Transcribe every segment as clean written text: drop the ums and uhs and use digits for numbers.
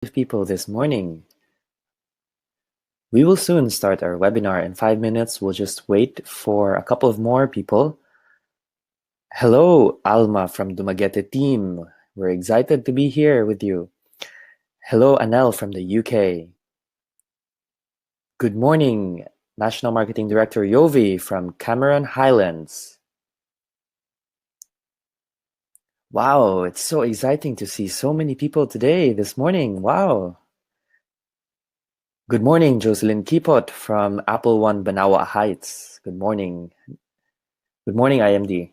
People this morning. We will soon start our webinar in 5 minutes. We'll just wait for a couple of more people. Hello, Alma from Dumaguete team. We're excited to be here with you. Hello, Anel from the UK. Good morning, National Marketing Director Yovi from Cameron Highlands. Wow, it's so exciting to see so many people today, this morning. Wow. Good morning, Jocelyn Kipot from Apple One Banawa Heights. Good morning. Good morning, IMD.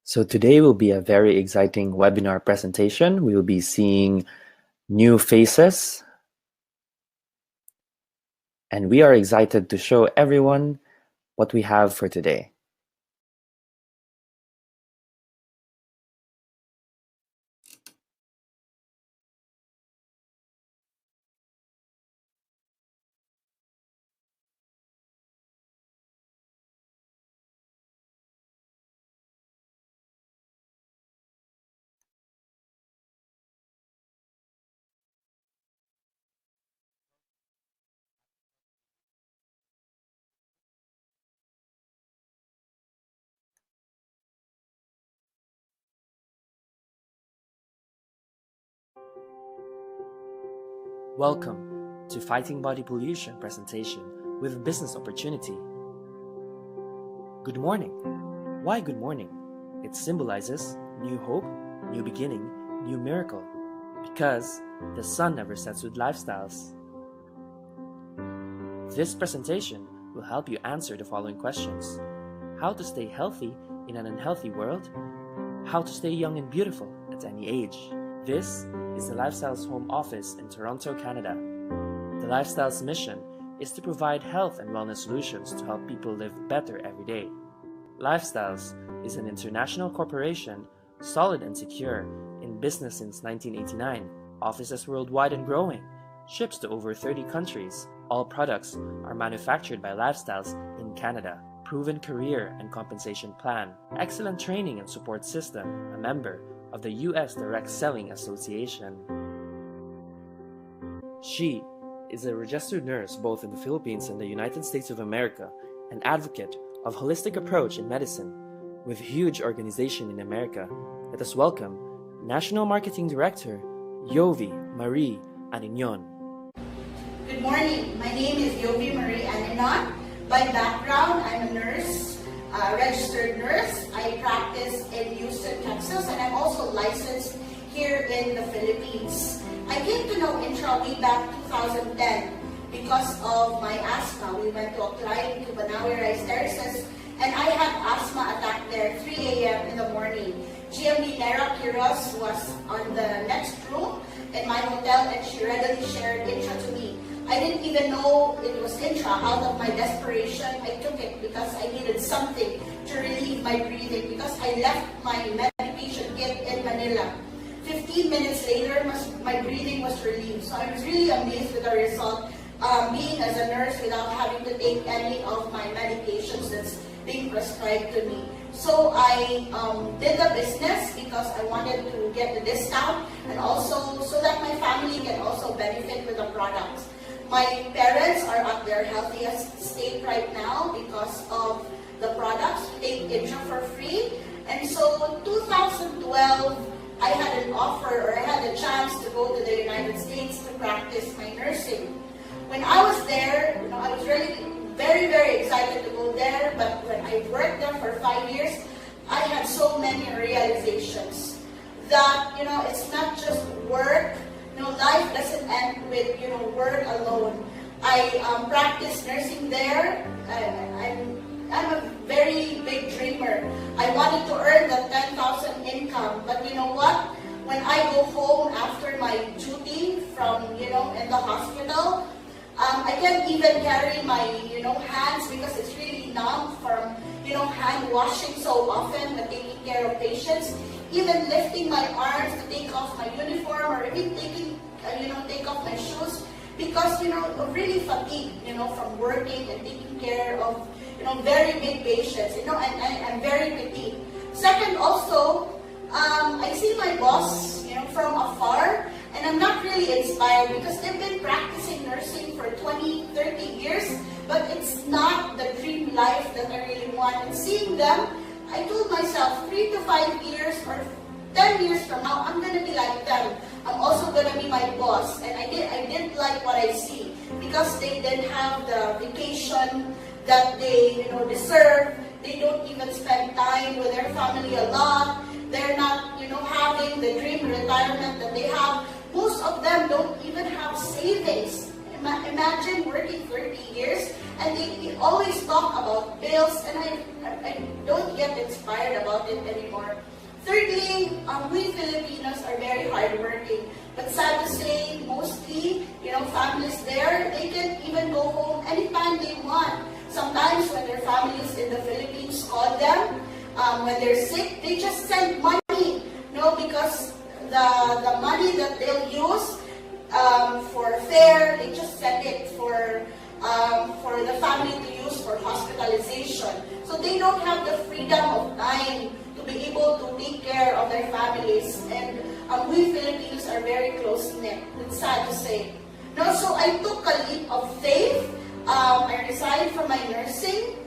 So today will be a very exciting webinar presentation. We will be seeing new faces, and we are excited to show everyone what we have for today. Welcome to Fighting Body Pollution presentation with business opportunity. Good morning. Why good morning? It symbolizes new hope, new beginning, new miracle, because the sun never sets with lifestyles. This presentation will help you answer the following questions. How to stay healthy in an unhealthy world? How to stay young and beautiful at any age? This is the Lifestyles Home Office in Toronto, Canada. The Lifestyles mission is to provide health and wellness solutions to help people live better every day. Lifestyles is an international corporation, solid and secure, in business since 1989, offices worldwide and growing, ships to over 30 countries. All products are manufactured by Lifestyles in Canada. Proven career and compensation plan, excellent training and support system, a member of the U.S. Direct Selling Association. She is a registered nurse both in the Philippines and the United States of America, an advocate of holistic approach in medicine, with huge organization in America. Let us welcome National Marketing Director Yovi Marie Anignon. Good morning. My name is Yovi Marie Anignon. By background, I'm a nurse, a registered nurse. I practice in Houston, Texas, and I'm also licensed here in the Philippines. I came to know Intra way back 2010 because of my asthma. We went to apply to Banawi Rice Terraces, and I had asthma attack there 3 a.m. in the morning. GMD Nera Quiroz was on the next room in my hotel, and she readily shared Intra to me. I didn't even know it was Intra. Out of my desperation, I took it because I needed something to relieve my breathing because I left my medication kit in Manila. 15 minutes later, my breathing was relieved. So I was really amazed with the result, being as a nurse without having to take any of my medications that's being prescribed to me. So I did the business because I wanted to get the discount and also so that my family can also benefit with the products. My parents are at their healthiest state right now because of the products. Take Intra for free. And so 2012, I had an offer or I had a chance to go to the United States to practice my nursing. When I was there, I was really very, very excited to go there. But when I worked there for 5 years, I had so many realizations that, it's not just work. Life doesn't end with, work alone. I practiced nursing there. I'm a very big dreamer. I wanted to earn the 10,000 income, but you know what? When I go home after my duty from, in the hospital, I can't even carry my, hands because it's really numb from, hand washing so often and taking care of patients. Even lifting my arms to take off my uniform or even take off my shoes because, really fatigued, from working and taking care of, very big patients, and I'm very petite. Second, also, I see my boss, from afar, and I'm not really inspired because they've been practicing nursing for 20, 30 years, but it's not the dream life that I really want. And seeing them, I told myself 3 to 5 years or 10 years from now, I'm going to be like them. I'm also going to be my boss. And I didn't like what I see because they didn't have the vacation that they deserve. They don't even spend time with their family a lot. They're not having the dream retirement that they have. Most of them don't even have savings. Imagine working 30 years and they always talk about bills, and I don't get inspired about it anymore. Thirdly, we Filipinos are very hardworking, but sad to say, mostly, families there, they can even go home anytime they want. Sometimes when their families in the Philippines call them, when they're sick, they just send money, because the money that they'll use for fare, they just send it for the family to use for hospitalization. So they don't have the freedom of time to be able to take care of their families. And we Filipinos are very close-knit. It's sad to say. So I took a leap of faith. I resigned from my nursing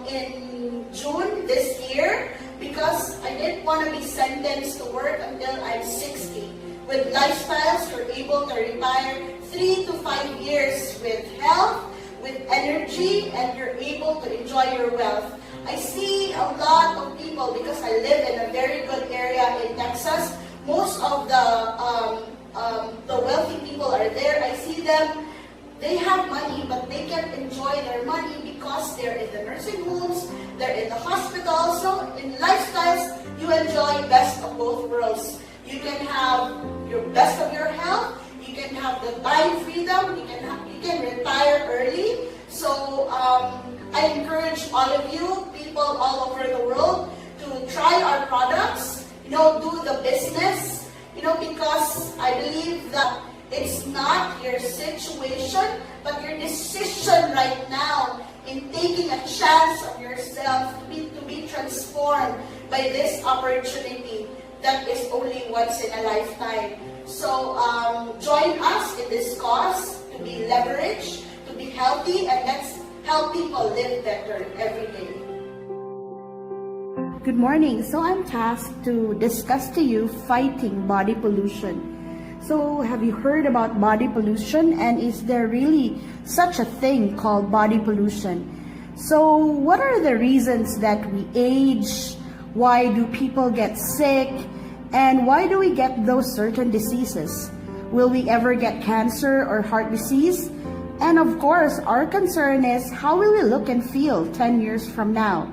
in June this year because I didn't want to be sentenced to work until I'm 60. With lifestyles, you're able to retire 3 to 5 years with health, with energy, and you're able to enjoy your wealth. I see a lot of people, because I live in a very good area in Texas. Most of the wealthy people are there. I see them. They have money, but they can't enjoy their money because they're in the nursing homes, they're in the hospitals. So in lifestyles, you enjoy best of both worlds. You can have your best of your health, you can have the time freedom, you can retire early. So I encourage all of you, people all over the world, to try our products, do the business, because I believe that it's not your situation, but your decision right now in taking a chance on yourself to be transformed by this opportunity that is only once in a lifetime. So join us in this cause to be leveraged, to be healthy, and let's help people live better every day. Good morning. So I'm tasked to discuss to you fighting body pollution. So have you heard about body pollution, and is there really such a thing called body pollution? So what are the reasons that we age? Why do people get sick? And why do we get those certain diseases? Will we ever get cancer or heart disease? And of course, our concern is how will we look and feel 10 years from now?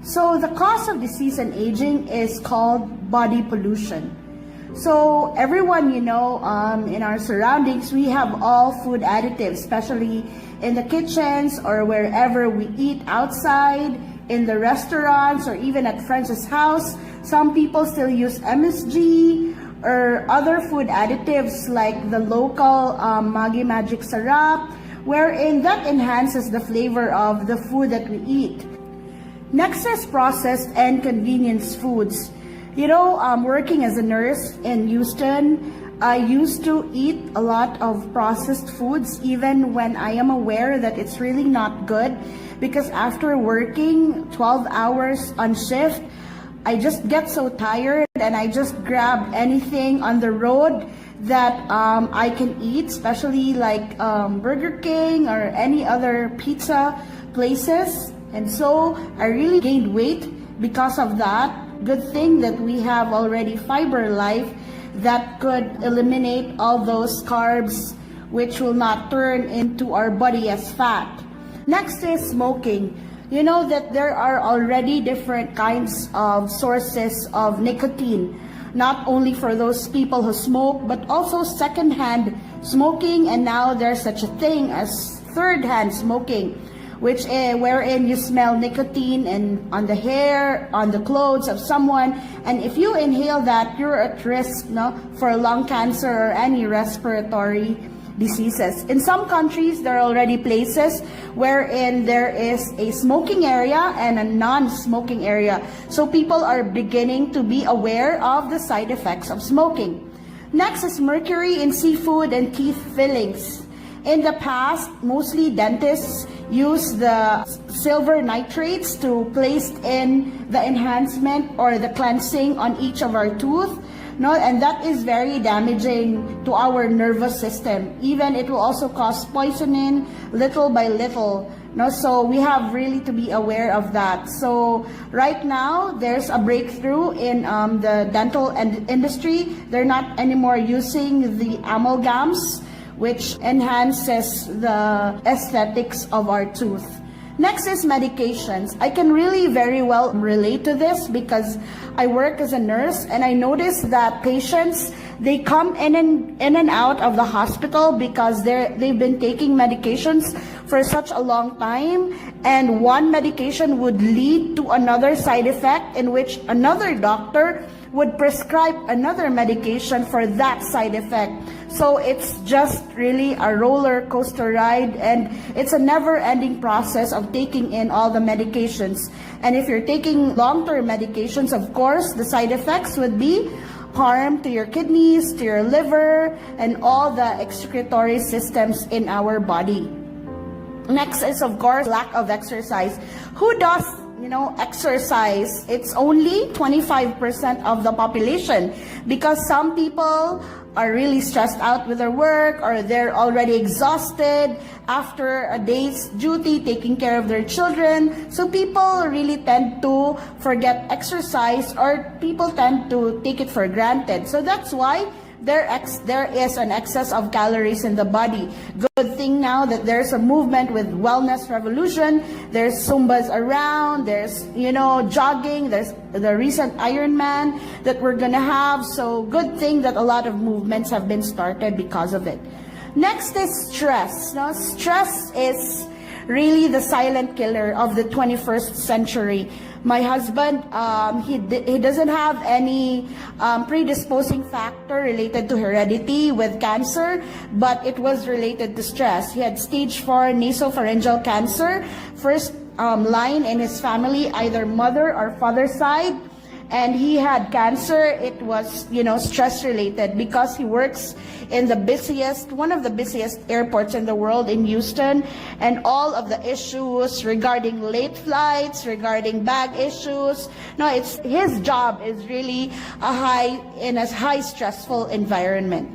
So the cause of disease and aging is called body pollution. So everyone, in our surroundings, we have all food additives, especially in the kitchens or wherever we eat outside, in the restaurants, or even at friends' house. Some people still use MSG or other food additives like the local Maggi Magic Sarap, wherein that enhances the flavor of the food that we eat. Next is processed and convenience foods. Working as a nurse in Houston, I used to eat a lot of processed foods even when I am aware that it's really not good, because after working 12 hours on shift, I just get so tired and I just grab anything on the road that I can eat, especially like Burger King or any other pizza places. And so I really gained weight because of that. Good thing that we have already Fiber Life that could eliminate all those carbs which will not turn into our body as fat. Next is smoking. You know that there are already different kinds of sources of nicotine, not only for those people who smoke, but also secondhand smoking, and now there's such a thing as third-hand smoking, wherein you smell nicotine and on the hair, on the clothes of someone, and if you inhale that, you're at risk for lung cancer or any respiratory diseases. In some countries, there are already places wherein there is a smoking area and a non-smoking area. So people are beginning to be aware of the side effects of smoking. Next is mercury in seafood and teeth fillings. In the past, mostly dentists use the silver nitrates to place in the enhancement or the cleansing on each of our tooth. No, and that is very damaging to our nervous system. Even it will also cause poisoning little by little. No, so we have really to be aware of that. So right now, there's a breakthrough in the dental industry. They're not anymore using the amalgams, which enhances the aesthetics of our tooth. Next is medications. I can really very well relate to this because I work as a nurse, and I notice that patients, they come in and out of the hospital because they've been taking medications for such a long time, and one medication would lead to another side effect in which another doctor would prescribe another medication for that side effect. So it's just really a roller coaster ride, and it's a never-ending process of taking in all the medications. And if you're taking long-term medications, of course, the side effects would be harm to your kidneys, to your liver, and all the excretory systems in our body. Next is, of course, lack of exercise. Who does exercise? It's only 25% of the population, because some people are really stressed out with their work, or they're already exhausted after a day's duty taking care of their children. So people really tend to forget exercise, or people tend to take it for granted. So that's why there is an excess of calories in the body. Good thing now that there's a movement with wellness revolution. There's Zumbas around, there's jogging, there's the recent Ironman that we're gonna have. So good thing that a lot of movements have been started because of it. Next is stress. Now, stress is really the silent killer of the 21st century. My husband, he doesn't have any predisposing factor related to heredity with cancer, but it was related to stress. He had stage 4 nasopharyngeal cancer, first line in his family, either mother or father side. And he had cancer. It was, stress related, because he works in one of the busiest airports in the world in Houston, and all of the issues regarding late flights, regarding bag issues. No, his job is really in a high stressful environment.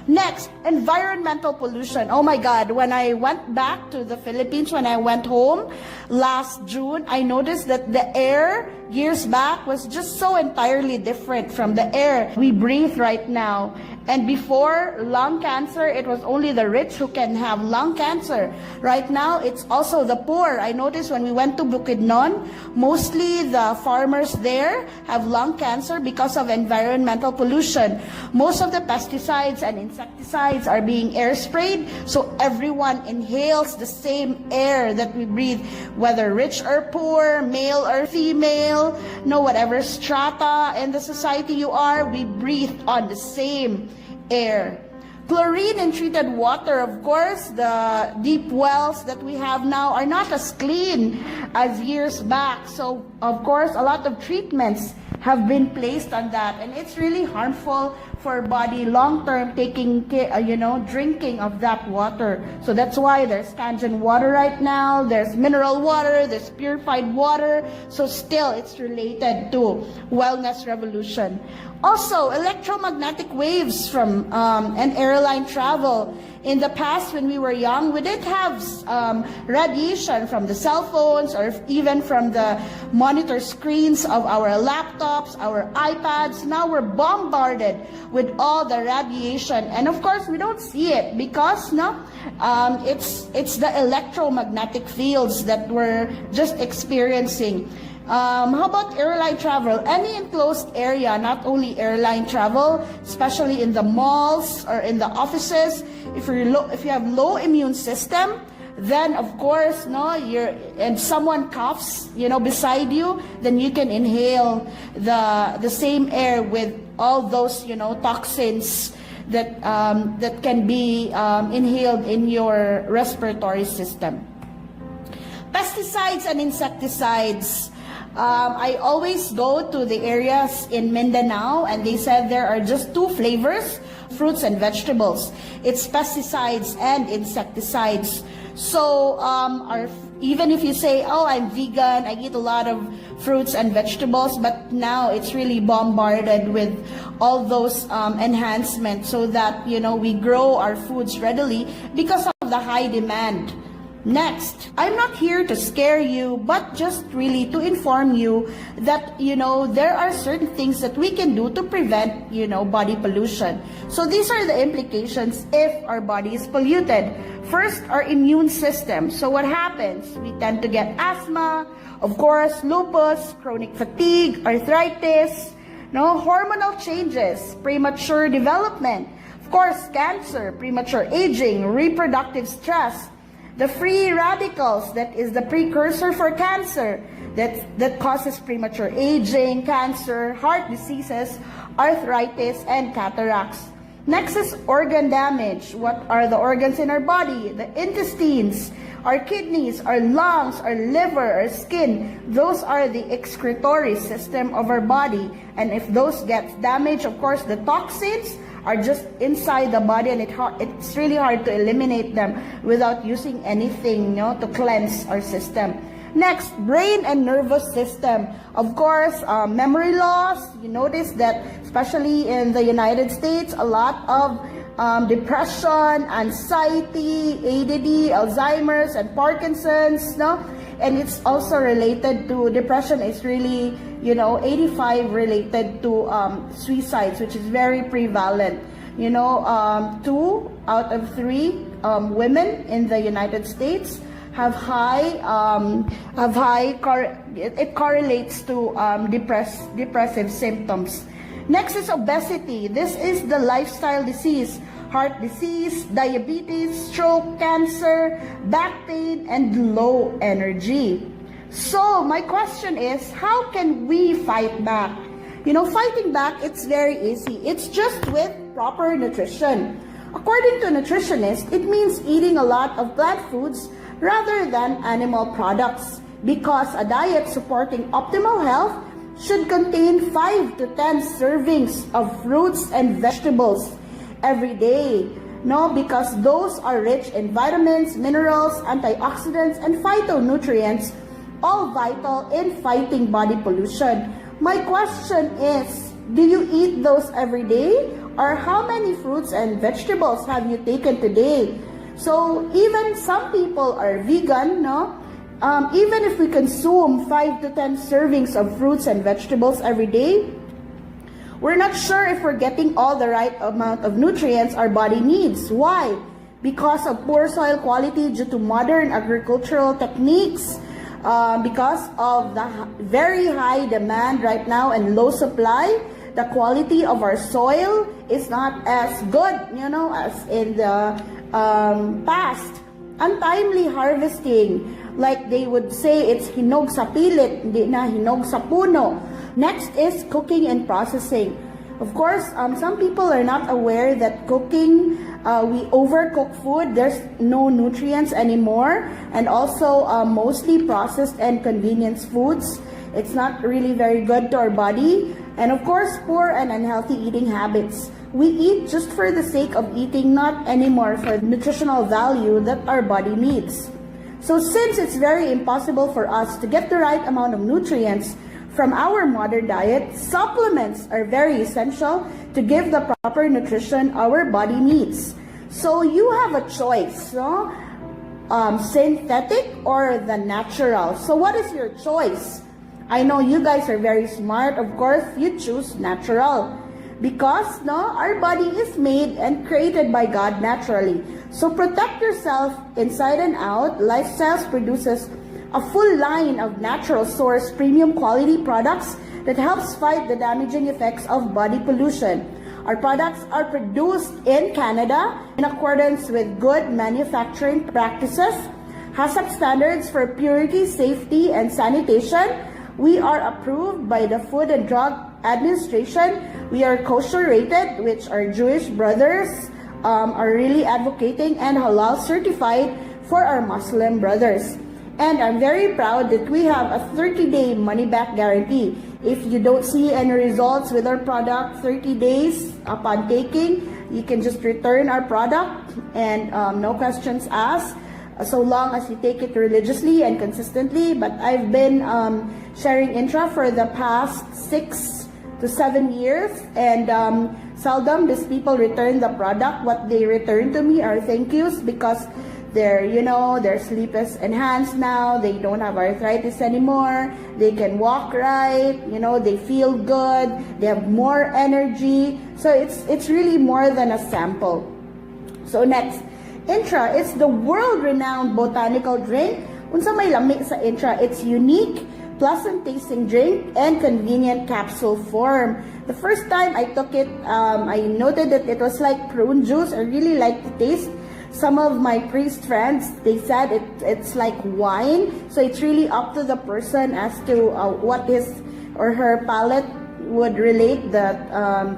Next, environmental pollution. Oh my God, when I went back to the Philippines, when I went home last June, I noticed that the air years back was just so entirely different from the air we breathe right now. And before lung cancer, it was only the rich who can have lung cancer. Right now, it's also the poor. I noticed when we went to Bukidnon, mostly the farmers there have lung cancer because of environmental pollution. Most of the pesticides and insecticides are being air sprayed, so everyone inhales the same air that we breathe, whether rich or poor, male or female, whatever strata in the society you are, we breathe on the same air. Chlorine in treated water, of course, the deep wells that we have now are not as clean as years back. So, of course, a lot of treatments have been placed on that, and it's really harmful for body long-term drinking of that water. So that's why there's Kangen water right now, there's mineral water, there's purified water. So still, it's related to wellness revolution. Also, electromagnetic waves from and airline travel. In the past, when we were young, we didn't have radiation from the cell phones, or even from the monitor screens of our laptops, our iPads. Now we're bombarded with all the radiation, and of course we don't see it because it's the electromagnetic fields that we're just experiencing. How about airline travel? Any enclosed area, not only airline travel, especially in the malls or in the offices. If you have low immune system, then of course, and someone coughs, beside you, then you can inhale the same air with all those, toxins that can be inhaled in your respiratory system. Pesticides and insecticides. I always go to the areas in Mindanao, and they said there are just two flavors, fruits and vegetables. It's pesticides and insecticides. So even if you say, oh, I'm vegan, I eat a lot of fruits and vegetables, but now it's really bombarded with all those enhancements so that, we grow our foods readily because of the high demand. Next, I'm not here to scare you, but just really to inform you that, there are certain things that we can do to prevent, body pollution. So these are the implications if our body is polluted. First, our immune system. So what happens? We tend to get asthma, of course, lupus, chronic fatigue, arthritis, hormonal changes, premature development, of course, cancer, premature aging, reproductive stress, the free radicals, that is the precursor for cancer, that causes premature aging, cancer, heart diseases, arthritis, and cataracts. Next is organ damage. What are the organs in our body? The intestines, our kidneys, our lungs, our liver, our skin. Those are the excretory system of our body. And if those get damaged, of course, the toxins are just inside the body, and it's really hard to eliminate them without using anything, to cleanse our system. Next, brain and nervous system. Of course, memory loss. You notice that, especially in the United States, a lot of depression, anxiety, ADD, Alzheimer's, and Parkinson's, And it's also related to depression. It's really, 85 related to suicides, which is very prevalent. 2 out of 3 women in the United States have it correlates to depressive symptoms. Next is obesity. This is the lifestyle disease, heart disease, diabetes, stroke, cancer, back pain, and low energy. So my question is, how can we fight back? Fighting back, it's very easy. It's just with proper nutrition. According to a nutritionist, it means eating a lot of plant foods rather than animal products, because a diet supporting optimal health should contain 5 to 10 servings of fruits and vegetables every day. Because those are rich in vitamins, minerals, antioxidants, and phytonutrients, all vital in fighting body pollution. My question is, do you eat those every day? Or how many fruits and vegetables have you taken today? So even some people are vegan, even if we consume 5 to 10 servings of fruits and vegetables every day, we're not sure if we're getting all the right amount of nutrients our body needs. Why? Because of poor soil quality due to modern agricultural techniques, because of the very high demand right now and low supply, the quality of our soil is not as good, as in the past. Untimely harvesting, like they would say, it's hinog sa pilit, hindi na hinog sa puno. Next is cooking and processing. Of course, some people are not aware that cooking, we overcook food. There's no nutrients anymore, and also mostly processed and convenience foods. It's not really very good to our body. And of course, poor and unhealthy eating habits. We eat just for the sake of eating, not anymore for the nutritional value that our body needs. So since it's very impossible for us to get the right amount of nutrients from our modern diet, supplements are very essential to give the proper nutrition our body needs. So you have a choice, synthetic or the natural. So what is your choice? I know you guys are very smart. Of course, you choose natural. Because our body is made and created by God naturally. So protect yourself inside and out. Lifestyles produces a full line of natural source premium quality products that helps fight the damaging effects of body pollution. Our products are produced in Canada in accordance with good manufacturing practices, HACCP standards for purity, safety, and sanitation. We are approved by the Food and Drug Administration We are kosher rated, which our Jewish brothers are really advocating, and halal certified for our Muslim brothers. And I'm very proud that we have a 30-day money-back guarantee. If you don't see any results with our product 30 days upon taking, you can just return our product and no questions asked, so long as you take it religiously and consistently. But I've been sharing Intra for the past 6 to 7 years, and seldom these people return the product. What they return to me are thank yous, because their sleep is enhanced now. They don't have arthritis anymore. They can walk right. They feel good. They have more energy. So it's really more than a sample. So next, Intra is the world-renowned botanical drink. Unsa may lami sa Intra? It's unique, pleasant tasting drink and convenient capsule form. The first time I took it, I noted that it was like prune juice. I really liked the taste. Some of my priest friends, they said it's like wine. So it's really up to the person as to what his or her palate would relate the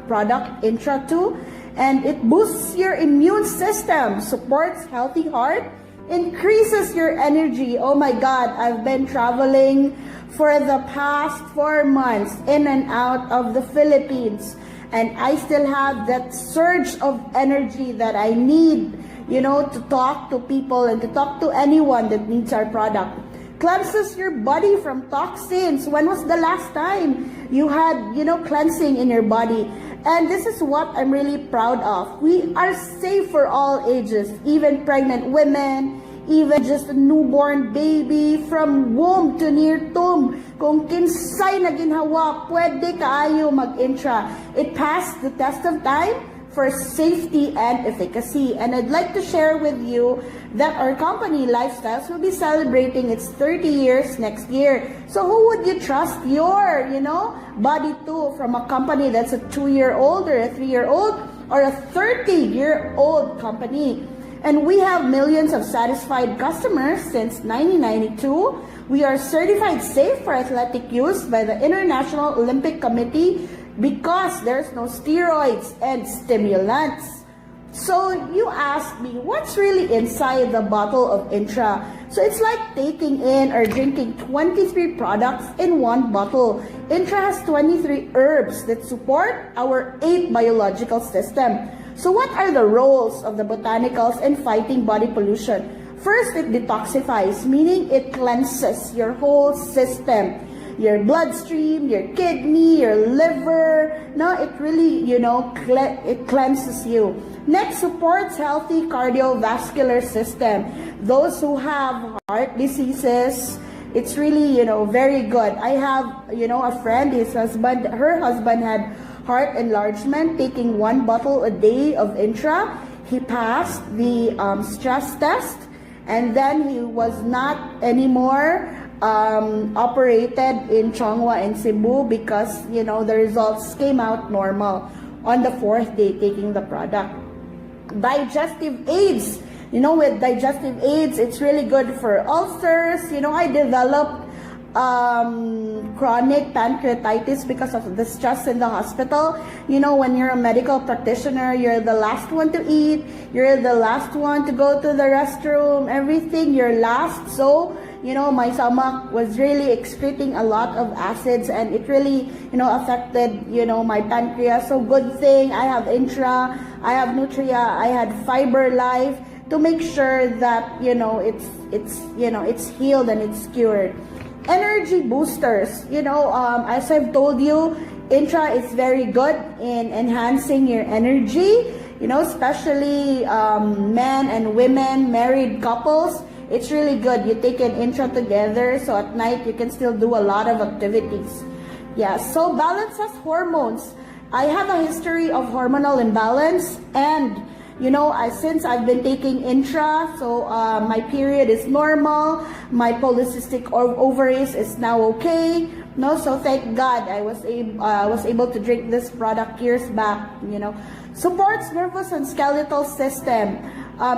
product Intra to. And it boosts your immune system, supports healthy heart, increases your energy. Oh my God, I've been traveling for the past 4 months in and out of the Philippines, and I still have that surge of energy that I need, to talk to people and to talk to anyone that needs our product. Cleanses your body from toxins. When was the last time you had, cleansing in your body? And this is what I'm really proud of. We are safe for all ages, even pregnant women, even just a newborn baby, from womb to near tomb. Kung kinsay na ginhawa, pwede kaayo mag-Intra. It passed the test of time for safety and efficacy. And I'd like to share with you that our company, Lifestyles, will be celebrating its 30 years next year. So who would you trust your, body to, from a company that's a 2-year-old or a 3-year-old or a 30-year-old company? And we have millions of satisfied customers since 1992. We are certified safe for athletic use by the International Olympic Committee because there's no steroids and stimulants. So you ask me, what's really inside the bottle of Intra? So it's like taking in or drinking 23 products in one bottle. Intra has 23 herbs that support our 8 biological system. So what are the roles of the botanicals in fighting body pollution? First, it detoxifies, meaning it cleanses your whole system. Your bloodstream, your kidney, your liver. No, it really, it cleanses you. Next, supports healthy cardiovascular system. Those who have heart diseases, it's really, very good. I have, a friend, her husband had heart enlargement, taking 1 bottle a day of Intra. He passed the stress test, and then he was not anymore operated in Chongwa and Cebu because, the results came out normal on the 4th day taking the product. Digestive aids. With digestive aids, it's really good for ulcers. I developed chronic pancreatitis because of the stress in the hospital. When you're a medical practitioner, you're the last one to eat, you're the last one to go to the restroom, everything, you're last. So, my stomach was really excreting a lot of acids, and it really, affected, my pancreas. So good thing I have Intra, I have Nutria, I had Fiber Life to make sure that, it's healed and it's cured. Energy boosters, as I've told you, Intra is very good in enhancing your energy, especially men and women, married couples. It's really good. You take an Intra together, so at night you can still do a lot of activities. Yeah, so balances hormones. I have a history of hormonal imbalance, and since I've been taking Intra, so my period is normal, my polycystic ovaries is now okay. So thank God I was able to drink this product years back. Supports nervous and skeletal system.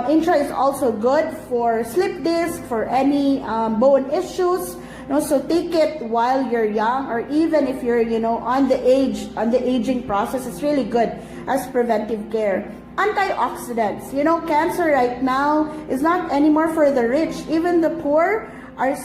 Intra is also good for slip disc, for any bone issues. So take it while you're young, or even if you're, on the aging process. It's really good as preventive care. Antioxidants. Cancer right now is not anymore for the rich. Even the poor are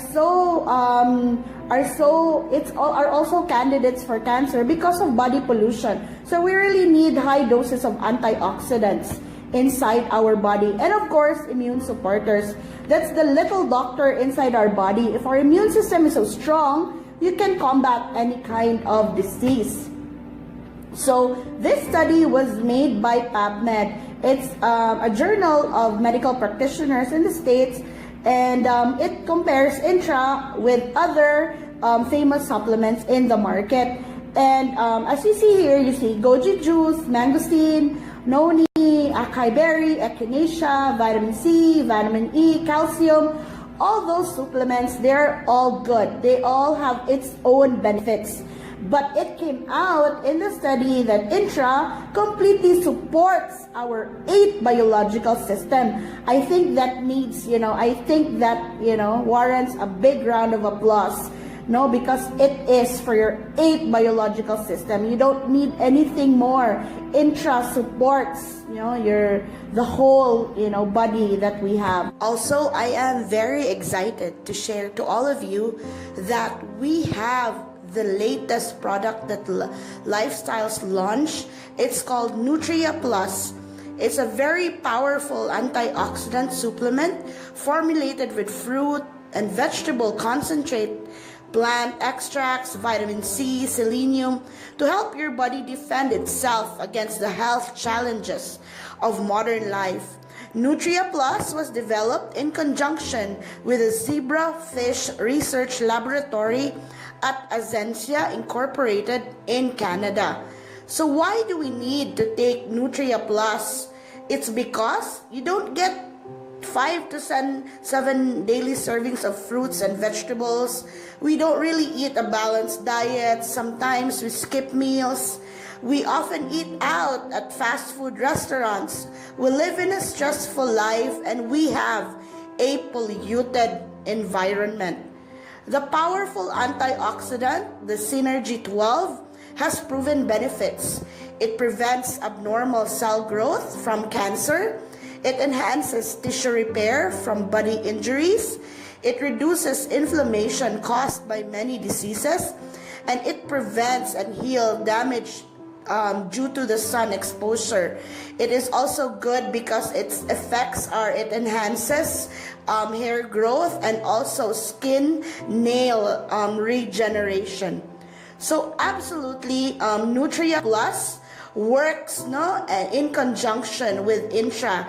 also candidates for cancer because of body pollution. So we really need high doses of antioxidants inside our body. And of course, immune supporters. That's the little doctor inside our body. If our immune system is so strong, you can combat any kind of disease. So this study was made by PubMed. It's a journal of medical practitioners in the States, and it compares Intra with other famous supplements in the market. And as you see here, you see goji juice, mangosteen, noni, acai berry, echinacea, vitamin C, vitamin E, calcium. All those supplements, they're all good. They all have its own benefits. But it came out in the study that Intra completely supports our 8 biological system. I think that needs, warrants a big round of applause. No, because it is for your 8 biological system. You don't need anything more. Intra supports, the whole, body that we have. Also, I am very excited to share to all of you that we have the latest product that Lifestyles launched. It's called Nutria Plus. It's a very powerful antioxidant supplement formulated with fruit and vegetable concentrate, plant extracts, vitamin C, selenium, to help your body defend itself against the health challenges of modern life. Nutria Plus was developed in conjunction with the Zebra Fish Research Laboratory at Azencia Incorporated in Canada. So why do we need to take Nutria Plus? It's because you don't get 5 to 7 daily servings of fruits and vegetables. We don't really eat a balanced diet. Sometimes we skip meals. We often eat out at fast food restaurants. We live in a stressful life, and we have a polluted environment. The powerful antioxidant, the Synergy 12, has proven benefits. It prevents abnormal cell growth from cancer. It enhances tissue repair from body injuries. It reduces inflammation caused by many diseases. And it prevents and heals damage due to the sun exposure. It is also good because its effects are it enhances hair growth and also skin nail regeneration. So absolutely, Nutria Plus works in conjunction with Intra,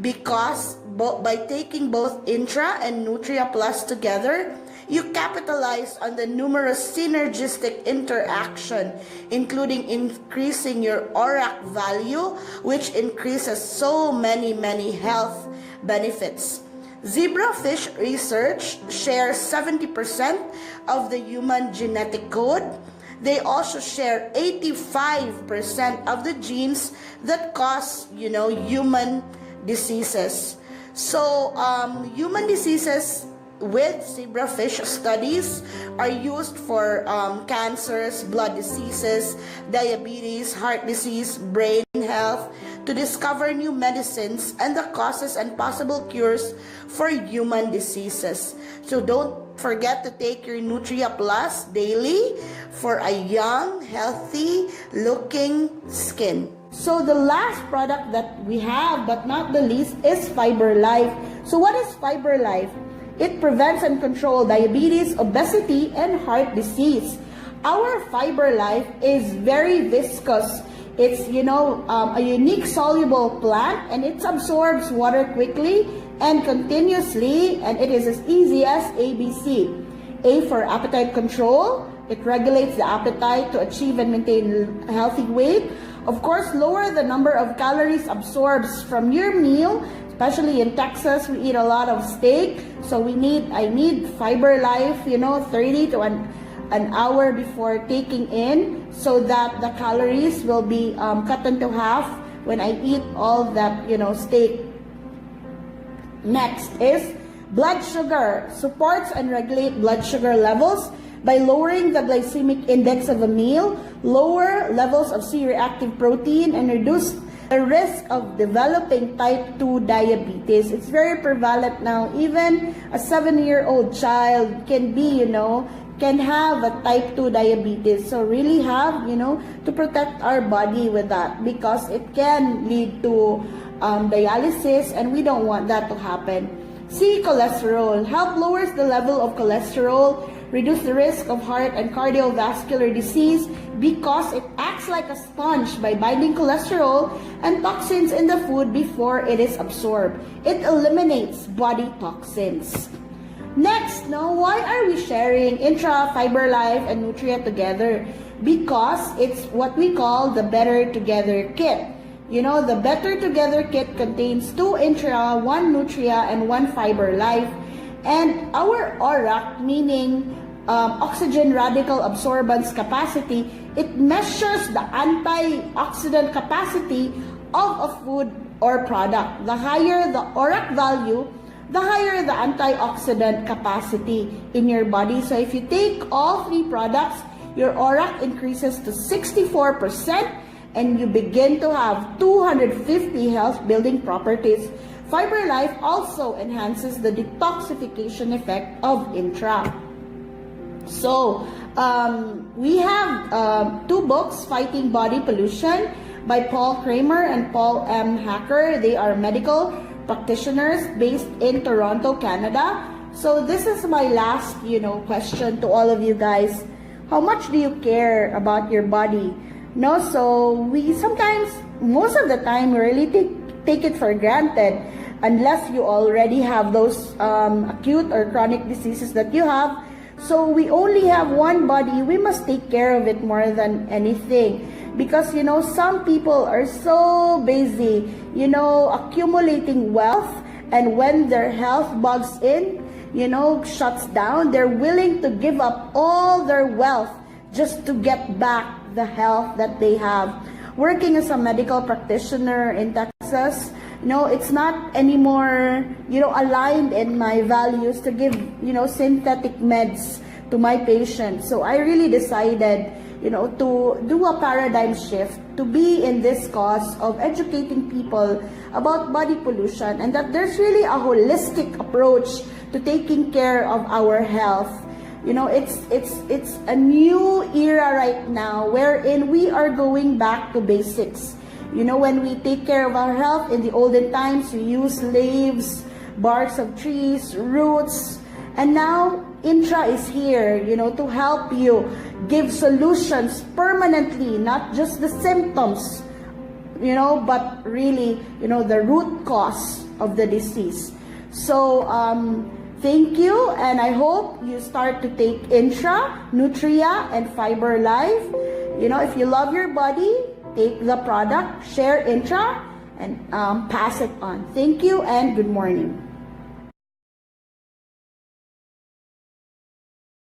because by taking both Intra and Nutria Plus together, you capitalize on the numerous synergistic interaction, including increasing your ORAC value, which increases so many health benefits. Zebrafish research shares 70% of the human genetic code. They also share 85% of the genes that cause, human diseases. So, human diseases with zebrafish studies are used for cancers, blood diseases, diabetes, heart disease, brain health, to discover new medicines and the causes and possible cures for human diseases. So don't forget to take your Nutria Plus daily for a young, healthy looking skin. So the last product that we have, but not the least, is Fiber Life. So what is Fiber Life? It prevents and controls diabetes, obesity, and heart disease. Our Fiber Life is very viscous. It's, a unique soluble plant, and it absorbs water quickly and continuously, and it is as easy as ABC. A for appetite control. It regulates the appetite to achieve and maintain a healthy weight. Of course, lower the number of calories absorbed from your meal. Especially in Texas, we eat a lot of steak. So I need Fiber Life, 30 to an hour before taking in, so that the calories will be cut into half when I eat all that, steak. Next is Blood sugar supports and regulates blood sugar levels by lowering the glycemic index of a meal, lower levels of C-reactive protein, and reduce the risk of developing type 2 diabetes. It's very prevalent now. Even a 7-year-old child can be, can have a type 2 diabetes. So really have, to protect our body with that, because it can lead to dialysis, and we don't want that to happen. C, cholesterol. Help lowers the level of cholesterol, reduce the risk of heart and cardiovascular disease, because it acts like a sponge by binding cholesterol and toxins in the food before it is absorbed. It eliminates body toxins. Next, why are we sharing Intra, Fiber Life, and Nutria together? Because it's what we call the Better Together kit. The Better Together kit contains 2 Intra, 1 Nutria, and 1 Fiber Life. And our ORAC, meaning oxygen radical absorbance capacity, it measures the antioxidant capacity of a food or product. The higher the ORAC value, the higher the antioxidant capacity in your body. So if you take all 3 products, your ORAC increases to 64%, and you begin to have 250 health-building properties. Fiber Life also enhances the detoxification effect of Intra. So, we have 2 books, Fighting Body Pollution by Paul Kramer and Paul M. Hacker. They are medical practitioners based in Toronto, Canada. So this is my last, question to all of you guys. How much do you care about your body? So we sometimes, most of the time, we really take it for granted, unless you already have those acute or chronic diseases that you have. So we only have one body. We must take care of it more than anything, because some people are so busy, accumulating wealth, and when their health bugs in, shuts down, they're willing to give up all their wealth just to get back the health that they have. Working as a medical practitioner in Texas, it's not anymore, aligned in my values to give, synthetic meds to my patients. So I really decided, to do a paradigm shift, to be in this cause of educating people about body pollution, and that there's really a holistic approach to taking care of our health. It's a new era right now wherein we are going back to basics. When we take care of our health, in the olden times, we use leaves, barks of trees, roots, and now Intra is here, to help you give solutions permanently, not just the symptoms, but really, the root cause of the disease. So, thank you, and I hope you start to take Intra, Nutria, and Fiber Life. If you love your body, take the product, share Intra, and pass it on. Thank you, and good morning.